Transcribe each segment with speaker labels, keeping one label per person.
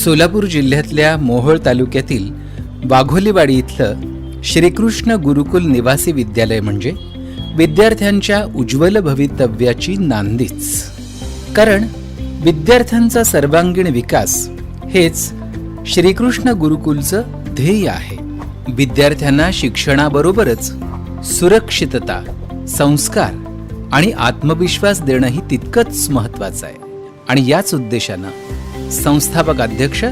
Speaker 1: सोलापूर जिल्ह्यातल्या मोहोळ तालुक्यातील वाघोलीवाडी इथलं श्रीकृष्ण गुरुकुल निवासी विद्यालय म्हणजे विद्यार्थ्यांच्या उज्ज्वल भवितव्याची नांदीच. कारण विद्यार्थ्यांचा सर्वांगीण विकास हेच श्रीकृष्ण गुरुकुलचं ध्येय आहे. विद्यार्थ्यांना शिक्षणाबरोबरच सुरक्षितता, संस्कार आणि आत्मविश्वास देणंही तितकंच महत्त्वाचं आहे. आणि याच उद्देशानं संस्थापक अध्यक्ष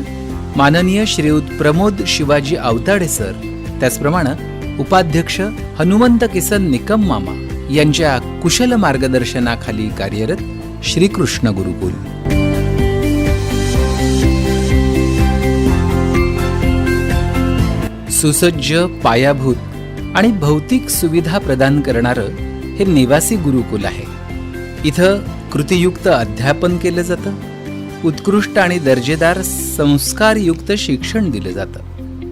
Speaker 1: माननीय श्रीयुत प्रमोद शिवाजी आवताडे सर, त्याचप्रमाणे उपाध्यक्ष हनुमंत किसन निकम मामा यांच्या कुशल मार्गदर्शनाखाली कार्यरत श्रीकृष्ण गुरुकुल. सुसज्ज, पायाभूत आणि भौतिक सुविधा प्रदान करणारं हे निवासी गुरुकुल आहे. इथं कृतीयुक्त अध्यापन केलं जातं, उत्कृष्ट आणि दर्जेदार संस्कारयुक्त शिक्षण दिलं जातं.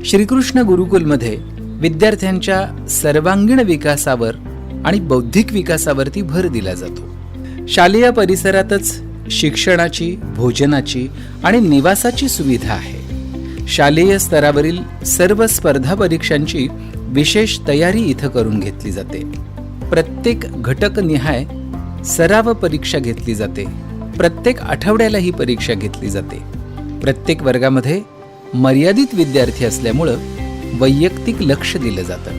Speaker 1: श्रीकृष्ण गुरुकुलमध्ये विद्यार्थ्यांच्या सर्वांगीण विकासावर आणि बौद्धिक विकासावरती भर दिला जातो. शालेय परिसरातच शिक्षणाची, भोजनाची आणि निवासाची सुविधा आहे. शालेय स्तरावरील सर्व स्पर्धा परीक्षांची विशेष तयारी इथं करून घेतली जाते. प्रत्येक घटकनिहाय सराव परीक्षा घेतली जाते. प्रत्येक आठवड्याला ही परीक्षा घेतली जाते. प्रत्येक वर्गामध्ये मर्यादित विद्यार्थी असल्यामुळं वैयक्तिक लक्ष दिलं जातं.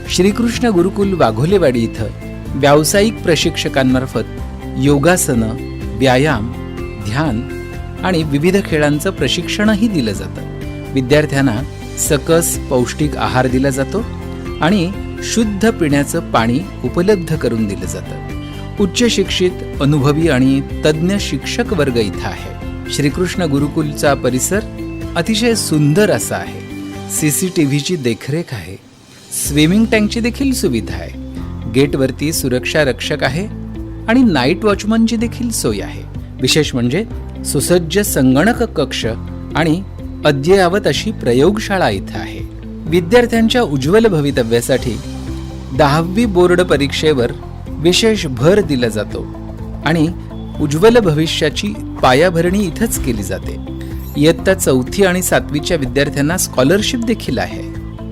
Speaker 1: श्रीकृष्ण गुरुकुल वाघोलेवाडी इथं व्यावसायिक प्रशिक्षकांमार्फत योगासनं, व्यायाम, ध्यान आणि विविध खेळांचं प्रशिक्षणही दिलं जातं. विद्यार्थ्यांना सकस पौष्टिक आहार दिला जातो आणि शुद्ध पिण्याचं पाणी उपलब्ध करून दिलं जातं. उच्च शिक्षित, अनुभवी आणि तज्ज्ञ शिक्षक वर्ग इथं आहे. श्रीकृष्ण गुरुकुलचा परिसर अतिशय सुंदर असा आहे. CCTVची देखरेख आहे. स्विमिंग टँकची देखील सुविधा आहे. गेटवरती सुरक्षा रक्षक आहे आणि नाईट वॉचमनची देखील सोय आहे. विशेष म्हणजे सुसज्ज संगणक कक्ष आणि अद्ययावत अशी प्रयोगशाळा इथं आहे. विद्यार्थ्यांच्या उज्ज्वल भवितव्यासाठी 10वी बोर्ड परीक्षेवर विशेष भर दिला जातो आणि उज्ज्वल भविष्याची पायाभरणी इथंच केली जाते. इयत्ता 4थी आणि 7वीच्या विद्यार्थ्यांना स्कॉलरशिप देखील आहे.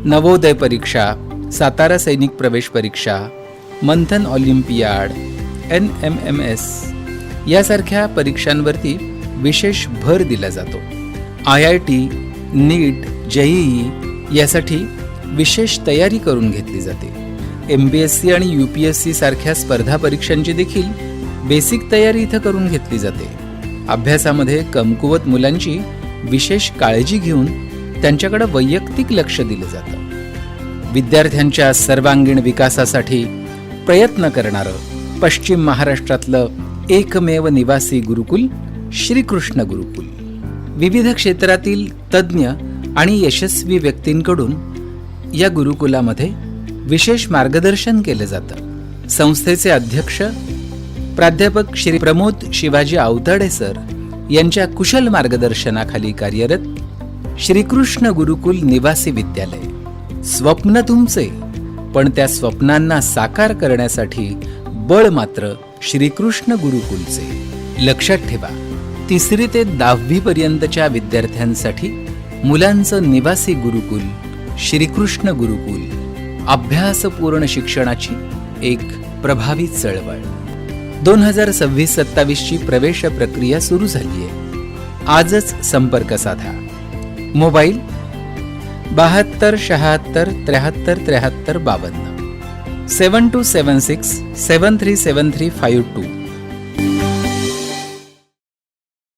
Speaker 1: नवोदय परीक्षा, सातारा सैनिक प्रवेश परीक्षा, मंथन ऑलिम्पियाड, NMMS यासारख्या परीक्षांवरती विशेष भर दिला जातो. IIT, नीट, JEE यासाठी विशेष तयारी करून घेतली जाते. MPSC आणि UPSC सारख्या स्पर्धा परीक्षांची देखील बेसिक तयारी इथं करून घेतली जाते. अभ्यासामध्ये कमकुवत मुलांची विशेष काळजी घेऊन त्यांच्याकडे वैयक्तिक लक्ष दिलं जातं. विद्यार्थ्यांच्या सर्वांगीण विकासासाठी प्रयत्न करणारं पश्चिम महाराष्ट्रातलं एकमेव निवासी गुरुकुल श्रीकृष्ण गुरुकुल. विविध क्षेत्रातील तज्ज्ञ आणि यशस्वी व्यक्तींकडून या गुरुकुलामध्ये विशेष मार्गदर्शन केलं जातं. संस्थेचे अध्यक्ष प्राध्यापक श्री प्रमोद शिवाजी आवताडे सर यांच्या कुशल मार्गदर्शनाखाली कार्यरत श्रीकृष्ण गुरुकुल निवासी विद्यालय. स्वप्न तुमचे, पण त्या स्वप्नांना साकार करण्यासाठी बळ मात्र श्रीकृष्ण गुरुकुलचे. लक्षात ठेवा, 3री ते 10वी पर्यंतच्या विद्यार्थ्यांसाठी मुलांचं निवासी गुरुकुल श्रीकृष्ण गुरुकुल अभ्यासपूर्ण शिक्षणाची एक प्रभावी चळवळ. 2026-27ची प्रवेश प्रक्रिया सुरू झाली आहे. आजच संपर्क साधा. मोबाईल 72 76 73 73 52 7276 737352